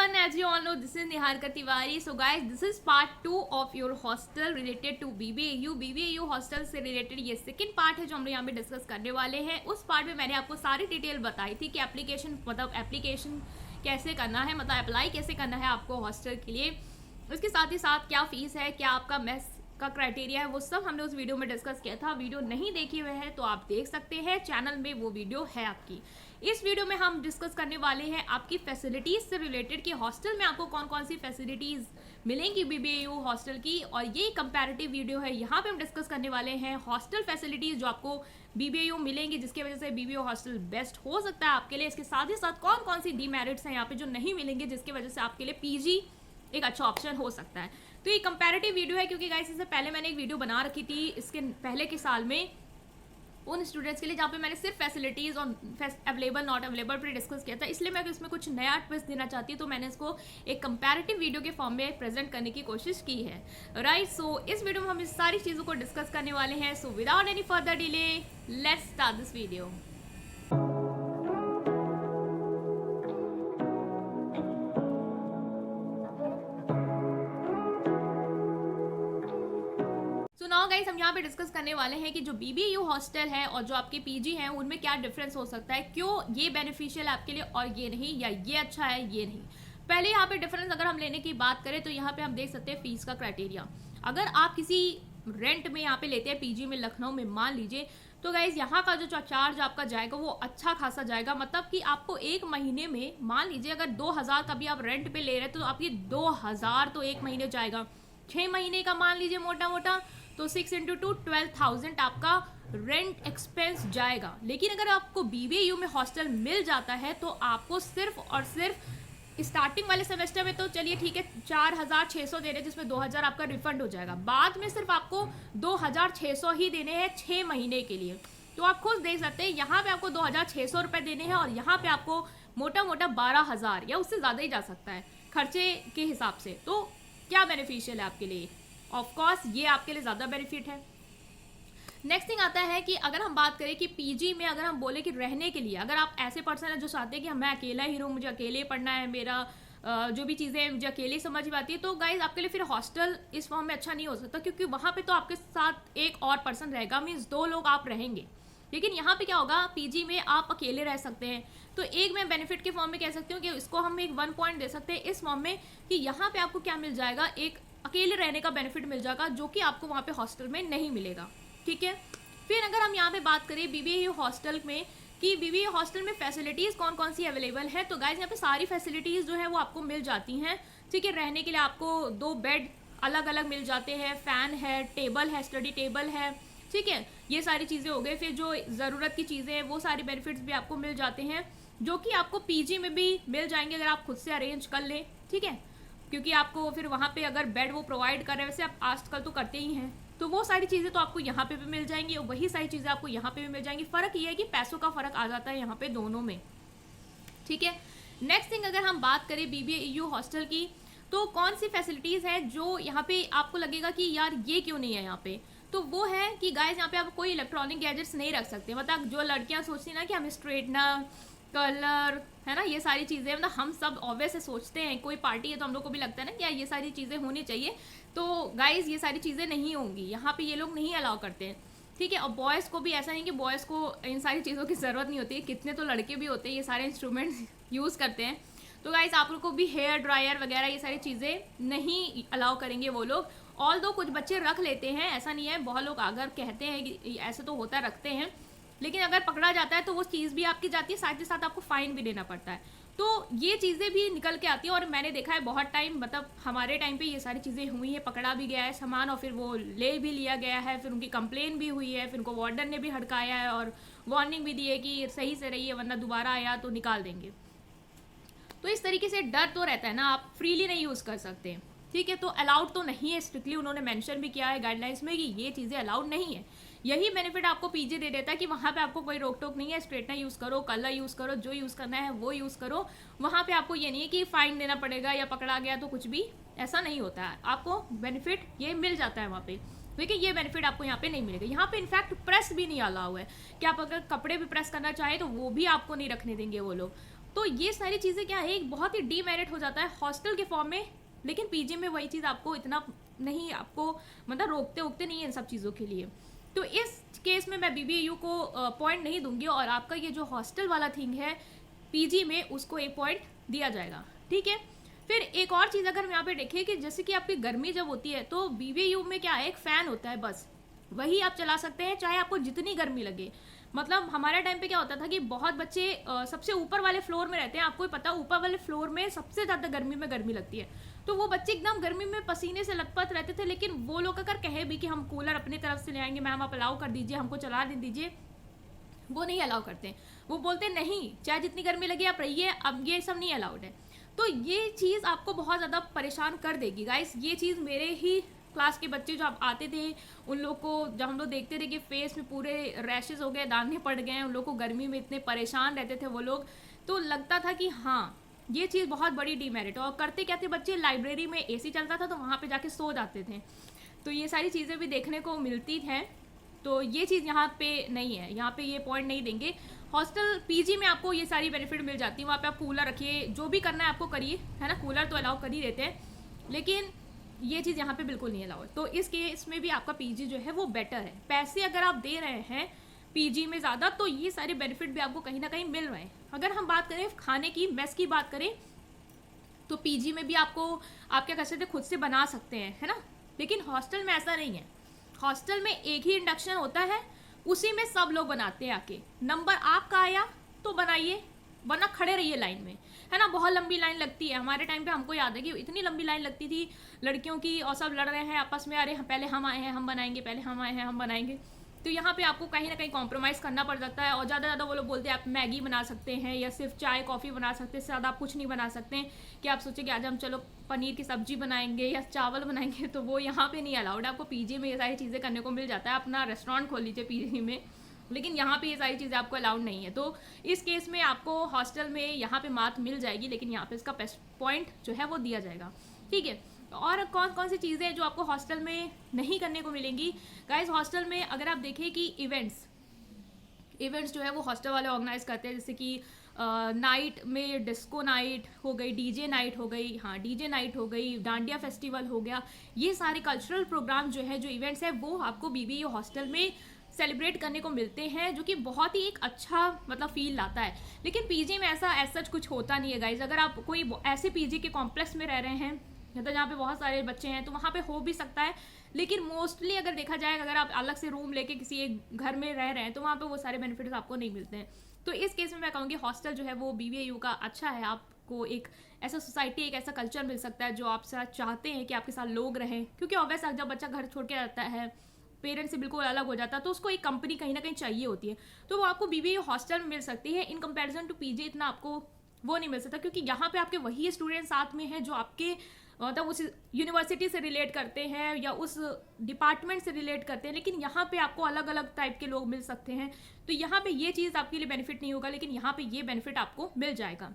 everyone, as you all know, this is Niharika Tiwari. So guys, this is part 2 of your hostel related to BBAU. BBAU hostel से related ये second part है जो हम लोग यहाँ पे discuss करने वाले हैं। उस पार्ट में मैंने आपको सारी डिटेल बताई थी कि एप्लीकेशन कैसे करना है, मतलब अप्लाई कैसे करना है आपको हॉस्टल के लिए। उसके साथ ही साथ क्या फीस है, क्या आपका मेस का क्राइटेरिया है, वो सब हमने उस वीडियो में डिस्कस किया था। वीडियो नहीं देखी हुए है तो आप देख सकते हैं, चैनल में वो वीडियो है आपकी। इस वीडियो में हम डिस्कस करने वाले हैं आपकी फैसिलिटीज़ से रिलेटेड कि हॉस्टल में आपको कौन कौन सी फैसिलिटीज़ मिलेंगी BBAU हॉस्टल की, और ये कंपैरेटिव वीडियो है। यहाँ पे हम डिस्कस करने वाले हैं हॉस्टल फैसिलिटीज़ जो आपको BBAU मिलेंगी, जिसकी वजह से BBAU हॉस्टल बेस्ट हो सकता है आपके लिए। इसके साथ ही साथ कौन कौन सी डीमेरिट्स हैं यहाँ पे जो नहीं मिलेंगे, जिसकी वजह से आपके लिए PG एक अच्छा ऑप्शन हो सकता है। तो ये कंपैरेटिव वीडियो है क्योंकि गाइस इससे पहले मैंने एक वीडियो बना रखी थी इसके पहले के साल में उन स्टूडेंट्स के लिए, जहाँ पे मैंने सिर्फ फैसिलिटीज़ और अवेलेबल नॉट अवेलेबल पर डिस्कस किया था। इसलिए मैं इसमें कुछ नया ट्विस्ट देना चाहती हूँ, तो मैंने इसको एक कंपैरेटिव वीडियो के फॉर्म में प्रेजेंट करने की कोशिश की है। राइट, सो इस वीडियो में हम इस सारी चीज़ों को डिस्कस करने वाले हैं। So without any further delay let's start this video. Guys हम यहाँ पे डिस्कस करने वाले हैं कि जो BBAU हॉस्टल है और जो आपके PG हैं उनमें क्या डिफरेंस हो सकता है, क्यों ये बेनिफिशियल है आपके लिए और ये नहीं, या ये अच्छा है ये नहीं। पहले यहाँ पे डिफरेंस अगर हम लेने की बात करें तो यहाँ पे हम देख सकते हैं फीस का क्राइटेरिया। अगर आप किसी रेंट में यहाँ पे लेते हैं PG में लखनऊ में मान लीजिए, तो गाइज यहाँ का जो चार्ज आपका जाएगा वो अच्छा खासा जाएगा। मतलब कि आपको एक महीने में मान लीजिए अगर 2000 का भी आप रेंट पे ले रहे हैं तो आपकी 2000 तो एक महीने जाएगा। 6 महीने का मान लीजिए मोटा मोटा तो 6 × 2 12,000 आपका रेंट एक्सपेंस जाएगा। लेकिन अगर आपको BBAU में हॉस्टल मिल जाता है तो आपको सिर्फ और सिर्फ स्टार्टिंग वाले सेमेस्टर में तो चलिए ठीक है 4,600 दे रहे हैं, जिसमें 2,000 आपका रिफंड हो जाएगा। बाद में सिर्फ आपको 2,600 ही देने हैं 6 महीने के लिए। तो आप खुद देख सकते हैं यहाँ पे आपको 2,600 रुपये देने हैं और यहाँ पे आपको मोटा मोटा 12,000 या उससे ज़्यादा ही जा सकता है खर्चे के हिसाब से। तो क्या बेनिफिशियल है आपके लिए? ऑफ कोर्स ये आपके लिए ज़्यादा बेनिफिट है। नेक्स्ट थिंग आता है कि अगर हम बात करें कि PG में अगर हम बोले कि रहने के लिए, अगर आप ऐसे पर्सन हैं जो चाहते हैं कि मैं अकेला ही रहूँ, मुझे अकेले पढ़ना है, मेरा जो भी चीज़ें मुझे अकेले समझ में आती है, तो गाइज आपके लिए फिर हॉस्टल इस फॉर्म में अच्छा नहीं हो सकता, क्योंकि वहाँ पे तो आपके साथ एक और पर्सन रहेगा, मीन्स 2 लोग आप रहेंगे। लेकिन यहाँ पे क्या होगा, PG में आप अकेले रह सकते हैं। तो एक मैं बेनिफिट के फॉर्म में कह सकती हूँ कि इसको हम एक 1 पॉइंट दे सकते हैं इस फॉर्म में कि यहाँ पे आपको क्या मिल जाएगा, एक अकेले रहने का बेनिफिट मिल जाएगा जो कि आपको वहाँ पे हॉस्टल में नहीं मिलेगा। ठीक है, फिर अगर हम यहाँ पे बात करें BBAU हॉस्टल में कि BBAU हॉस्टल में फैसिलिटीज़ कौन कौन सी अवेलेबल है, तो गाइज यहाँ पे सारी फैसिलिटीज़ जो है वो आपको मिल जाती हैं। ठीक है, रहने के लिए आपको 2 बेड अलग अलग मिल जाते हैं, फ़ैन है, टेबल है, स्टडी टेबल है। ठीक है, ये सारी चीज़ें हो गई। फिर जो ज़रूरत की चीज़ें हैं वो सारी बेनिफिट्स भी आपको मिल जाते हैं, जो कि आपको PG में भी मिल जाएंगे अगर आप खुद से अरेंज कर लें। ठीक है, क्योंकि आपको फिर वहाँ पे अगर बेड वो प्रोवाइड कर रहे हैं, वैसे आप आजकल तो करते ही हैं, तो वो सारी चीज़ें तो आपको यहाँ पे भी मिल जाएंगी और वही सारी चीज़ें आपको यहाँ पे भी मिल जाएंगी। फ़र्क ये है कि पैसों का फ़र्क आ जाता है यहाँ पे दोनों में। ठीक है, नेक्स्ट थिंग अगर हम बात करें BBAU हॉस्टल की, तो कौन सी फैसिलिटीज़ है जो यहाँ पे आपको लगेगा कि यार ये क्यों नहीं है यहाँ पे, तो वो है कि गाइज यहाँ पे आप कोई इलेक्ट्रॉनिक गैजेट्स नहीं रख सकते। मतलब जो लड़कियाँ सोचती हैं ना कि हम स्ट्रेटनर, कलर, है ना, ये सारी चीज़ें, मतलब हम सब ऑब्वियस सोचते हैं, कोई पार्टी है तो हम लोग को भी लगता है ना कि यार ये सारी चीज़ें होनी चाहिए। तो गाइज ये सारी चीज़ें नहीं होंगी यहाँ पे, ये लोग नहीं अलाउ करते हैं। ठीक है, और बॉयज़ को भी ऐसा नहीं कि बॉयज़ को इन सारी चीज़ों की ज़रूरत नहीं होती है, कितने तो लड़के भी होते हैं ये सारे इंस्ट्रूमेंट्स यूज़ करते हैं। तो गाइज आप लोग को भी हेयर ड्रायर वगैरह ये सारी चीज़ें नहीं अलाउ करेंगे वो लोग। ऑल दो कुछ बच्चे रख लेते हैं, ऐसा नहीं है, बहुत लोग अगर कहते हैं कि ऐसे तो होता रखते हैं, लेकिन अगर पकड़ा जाता है तो वो चीज़ भी आपकी जाती है, साथ ही साथ आपको फ़ाइन भी देना पड़ता है। तो ये चीज़ें भी निकल के आती हैं और मैंने देखा है बहुत टाइम, मतलब हमारे टाइम पे ये सारी चीज़ें हुई हैं, पकड़ा भी गया है सामान और फिर वो ले भी लिया गया है, फिर उनकी कंप्लेन भी हुई है, फिर उनको वार्डन ने भी हड़काया है और वार्निंग भी दी है कि सही से रहिए वरना दोबारा आया तो निकाल देंगे। तो इस तरीके से डर तो रहता है ना, आप फ्रीली नहीं यूज़ कर सकते। ठीक है, तो अलाउड तो नहीं है, स्ट्रिक्टली उन्होंने मेंशन भी किया है गाइडलाइंस में कि ये चीज़ें अलाउड नहीं है। यही बेनिफिट आपको PG दे देता है कि वहाँ पे आपको कोई रोक टोक नहीं है, स्ट्रेटनर यूज़ करो, कलर यूज़ करो, जो यूज़ करना है वो यूज़ करो। वहाँ पे आपको ये नहीं है कि फ़ाइन देना पड़ेगा या पकड़ा गया तो कुछ भी ऐसा नहीं होता है, आपको बेनिफिट ये मिल जाता है वहाँ पे। देखिए ये बेनिफिट आपको यहाँ पे नहीं मिलेगा। यहाँ पे इनफैक्ट प्रेस भी नहीं अलाउ है कि आप अगर कपड़े भी प्रेस करना चाहें तो वो भी आपको नहीं रखने देंगे वो लोग। तो ये सारी चीज़ें क्या है, एक बहुत ही डीमेरिट हो जाता है हॉस्टल के फॉर्म में। लेकिन पीजी में वही चीज़ आपको इतना नहीं, आपको मतलब रोकते वोकते नहीं है इन सब चीज़ों के लिए। तो इस केस में मैं बीबीयू को पॉइंट नहीं दूंगी, और आपका ये जो हॉस्टल वाला थिंग है पीजी में, उसको एक पॉइंट दिया जाएगा, ठीक है। फिर एक और चीज़ अगर हम यहाँ पे देखें कि जैसे कि आपकी गर्मी जब होती है तो बीबीयू में क्या है, एक फ़ैन होता है, बस वही आप चला सकते हैं चाहे आपको जितनी गर्मी लगे। मतलब हमारे टाइम पे क्या होता था कि बहुत बच्चे सबसे ऊपर वाले फ्लोर में रहते हैं, आपको पता है ऊपर वाले फ्लोर में सबसे ज़्यादा गर्मी में गर्मी लगती है, तो वो बच्चे एकदम गर्मी में पसीने से लथपथ रहते थे। लेकिन वो लोग अगर कहे भी कि हम कूलर अपनी तरफ से ले आएंगे, मैम आप अलाउ कर दीजिए, हमको चला दीजिए, वो नहीं अलाउ करते। वो बोलते नहीं, चाहे जितनी गर्मी लगे आप रहिए, अब ये सब नहीं अलाउड है। तो ये चीज़ आपको बहुत ज़्यादा परेशान कर देगी गाइस। ये चीज़ मेरे ही क्लास के बच्चे जो आप आते थे उन लोग को जब हम लोग देखते थे कि फेस में पूरे रैशेज हो गए, दाने पड़ गए हैं, उन लोग को गर्मी में इतने परेशान रहते थे वो लोग, तो लगता था कि हाँ ये चीज़ बहुत बड़ी डीमेरिट है। और करते क्या थे बच्चे, लाइब्रेरी में एसी चलता था तो वहाँ पे जाके सो जाते थे। तो ये सारी चीज़ें भी देखने को मिलती हैं। तो ये चीज़ यहाँ पे नहीं है, यहाँ पे ये पॉइंट नहीं देंगे। हॉस्टल पीजी में आपको ये सारी बेनिफिट मिल जाती है, वहाँ पे आप कूलर रखिए, जो भी करना है आपको करिए, है ना, कूलर तो अलाउ कर ही देते हैं, लेकिन ये चीज़ यहाँ पे बिल्कुल नहीं अलाउ है। तो इस केस में भी आपका पीजी जो है वो बेटर है। पैसे अगर आप दे रहे हैं पीजी में ज़्यादा, तो ये सारे बेनिफिट भी आपको कहीं ना कहीं मिल रहे हैं। अगर हम बात करें खाने की, मेस की बात करें, तो पीजी में भी आपको आप क्या कर सकते हैं, खुद से बना सकते हैं, है ना। लेकिन हॉस्टल में ऐसा नहीं है। हॉस्टल में एक ही इंडक्शन होता है, उसी में सब लोग बनाते हैं आके, नंबर आपका आया तो बनाइए, वरना खड़े रहिए लाइन में, है ना। बहुत लंबी लाइन लगती है, हमारे टाइम पे हमको याद है कि इतनी लंबी लाइन लगती थी लड़कियों की, और सब लड़ रहे हैं आपस में, अरे पहले हम आए हैं हम बनाएंगे, पहले हम आए हैं हम बनाएंगे। तो यहाँ पे आपको कहीं ना कहीं कॉम्प्रोमाइज़ करना पड़ जाता है। और ज़्यादा ज़्यादा वो लोग बोलते हैं आप मैगी बना सकते हैं या सिर्फ चाय कॉफ़ी बना सकते हैं, ज़्यादा आप कुछ नहीं बना सकते। कि आप सोचें कि आज हम चलो पनीर की सब्जी बनाएंगे या चावल बनाएंगे, तो वो यहाँ पे नहीं अलाउड। आपको पीजी में ये सारी चीज़ें करने को मिल जाता है, अपना रेस्टोरेंट खोल लीजिए पीजी में, लेकिन यहाँ पे ये सारी चीज़ें आपको अलाउड नहीं है। तो इस केस में आपको हॉस्टल में यहाँ पे मार्क मिल जाएगी, लेकिन यहाँ पे इसका बेस्ट पॉइंट जो है वो दिया जाएगा, ठीक है। और कौन कौन सी चीज़ें हैं जो आपको हॉस्टल में नहीं करने को मिलेंगी गाइस। हॉस्टल में अगर आप देखें कि इवेंट्स जो है वो हॉस्टल वाले ऑर्गेनाइज करते हैं, जैसे कि नाइट में डिस्को नाइट हो गई, डीजे नाइट हो गई, हाँ डीजे नाइट हो गई, डांडिया फेस्टिवल हो गया, ये सारे कल्चरल प्रोग्राम जो है, जो इवेंट्स है, वो आपको बीबीयू हॉस्टल में सेलिब्रेट करने को मिलते हैं, जो कि बहुत ही एक अच्छा मतलब फील लाता है। लेकिन पीजी में ऐसा सच कुछ होता नहीं है गाइज। अगर आप कोई ऐसे पीजी के कॉम्प्लेक्स में रह रहे हैं मतलब जहाँ पे बहुत सारे बच्चे हैं, तो वहाँ पे हो भी सकता है, लेकिन मोस्टली अगर देखा जाए, अगर आप अलग से रूम लेके किसी एक घर में रह रहे हैं, तो वहाँ पे वो सारे बेनिफिट्स आपको नहीं मिलते हैं। तो इस केस में मैं कहूँगी हॉस्टल जो है वो बीबीयू का अच्छा है। आपको एक ऐसा सोसाइटी, एक ऐसा कल्चर मिल सकता है जो आपसे चाहते हैं कि आपके साथ लोग रहें, क्योंकि ऑब्वियस जब बच्चा घर छोड़ के आता है, पेरेंट्स से बिल्कुल अलग हो जाता है, तो उसको एक कंपनी कहीं ना कहीं चाहिए होती है, तो वो आपको बीबीयू हॉस्टल में मिल सकती है। इन कंपैरिजन टू पीजी इतना आपको वो नहीं मिल सकता, क्योंकि यहाँ पे आपके वही स्टूडेंट साथ में हैं जो आपके मतलब उस यूनिवर्सिटी से रिलेट करते हैं या उस डिपार्टमेंट से रिलेट करते हैं, लेकिन यहाँ पे आपको अलग अलग टाइप के लोग मिल सकते हैं। तो यहाँ पे ये चीज़ आपके लिए बेनिफिट नहीं होगा, लेकिन यहाँ पे ये बेनिफिट आपको मिल जाएगा,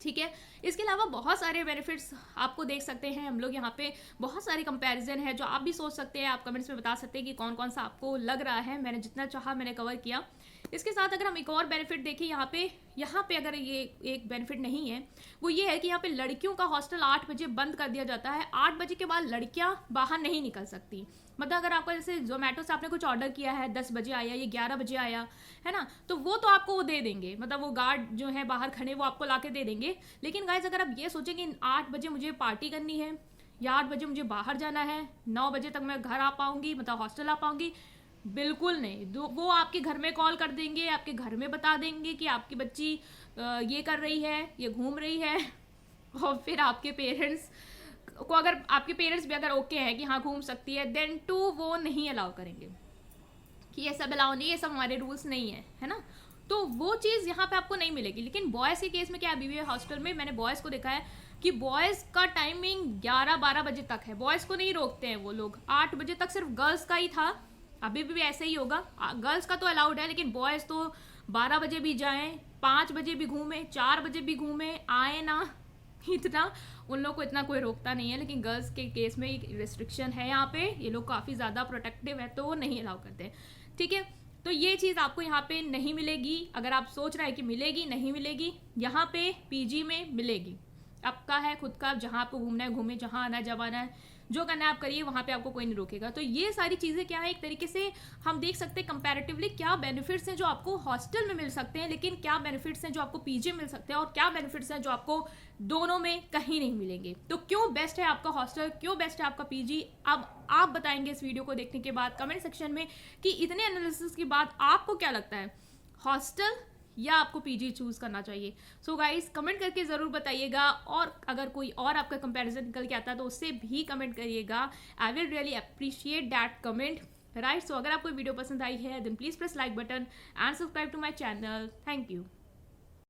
ठीक है। इसके अलावा बहुत सारे बेनिफिट्स आपको देख सकते हैं हम लोग यहाँ पे, बहुत सारे कंपैरिजन है जो आप भी सोच सकते हैं। आप कमेंट्स में बता सकते हैं कि कौन कौन सा आपको लग रहा है। मैंने जितना चाहा मैंने कवर किया। इसके साथ अगर हम एक और बेनिफिट देखें यहाँ पे अगर ये एक बेनिफिट नहीं है, वो ये है कि यहाँ पे लड़कियों का हॉस्टल 8 बजे बंद कर दिया जाता है। 8 बजे के बाद लड़कियाँ बाहर नहीं निकल सकती। मतलब अगर आपका जैसे जोमेटो से आपने कुछ ऑर्डर किया है, 10 बजे आया, ये 11 बजे आया, है ना, तो वो तो आपको वो दे देंगे, मतलब वो गार्ड जो है बाहर खड़े वो आपको ला के दे देंगे। लेकिन गाइज अगर आप ये सोचें कि 8 बजे मुझे पार्टी करनी है या 8 बजे मुझे बाहर जाना है, 9 बजे तक मैं घर आ पाऊंगी, मतलब हॉस्टल आ पाऊंगी, बिल्कुल नहीं। वो आपके घर में कॉल कर देंगे, आपके घर में बता देंगे कि आपकी बच्ची ये कर रही है, ये घूम रही है। और फिर आपके पेरेंट्स को, अगर आपके पेरेंट्स भी अगर ओके हैं कि हाँ घूम सकती है, देन टू वो नहीं अलाउ करेंगे कि ये सब अलाउ नहीं, ये सब हमारे रूल्स नहीं है ना। तो वो चीज़ यहाँ पे आपको नहीं मिलेगी। लेकिन बॉयज़ के केस में क्या है, बीबीए हॉस्टल में मैंने बॉयज़ को देखा है कि बॉयज़ का टाइमिंग 11-12 बजे तक है। बॉयज़ को नहीं रोकते हैं वो लोग, 8 बजे तक सिर्फ गर्ल्स का ही था, अभी भी ऐसे ही होगा। गर्ल्स का तो अलाउड है, लेकिन बॉयज़ तो 12 बजे भी जाएँ, 5 बजे भी घूमें, 4 बजे भी घूमें, आए ना, इतना उन लोग को इतना कोई रोकता नहीं है। लेकिन गर्ल्स के केस में एक रिस्ट्रिक्शन है यहाँ पे, ये लोग काफ़ी ज़्यादा प्रोटेक्टिव है, तो वो नहीं अलाउ करते, ठीक है। तो ये चीज़ आपको यहाँ पे नहीं मिलेगी। अगर आप सोच रहे हैं कि मिलेगी, नहीं मिलेगी, यहाँ पे पीजी में मिलेगी। आपका है खुद का, जहाँ आपको घूमना है घूमे, जहाँ आना है जब आना है, जो करना है आप करिए, वहाँ पे आपको कोई नहीं रोकेगा। तो ये सारी चीज़ें क्या है, एक तरीके से हम देख सकते हैं कंपैरेटिवली क्या बेनिफिट्स हैं जो आपको हॉस्टल में मिल सकते हैं, लेकिन क्या बेनिफिट्स हैं जो आपको पीजी में मिल सकते हैं, और क्या बेनिफिट्स हैं जो आपको दोनों में कहीं नहीं मिलेंगे। तो क्यों बेस्ट है आपका हॉस्टल, क्यों बेस्ट है आपका पीजी, अब आप बताएंगे इस वीडियो को देखने के बाद कमेंट सेक्शन में कि इतने एनालिसिस के बाद आपको क्या लगता है, हॉस्टल या आपको पीजी चूज करना चाहिए। सो गाइस कमेंट करके ज़रूर बताइएगा, और अगर कोई और आपका कंपैरिजन निकल के आता है तो उससे भी कमेंट करिएगा। I will really appreciate that comment, right. So अगर आपको वीडियो पसंद आई है then please press like button and subscribe to my channel. Thank you.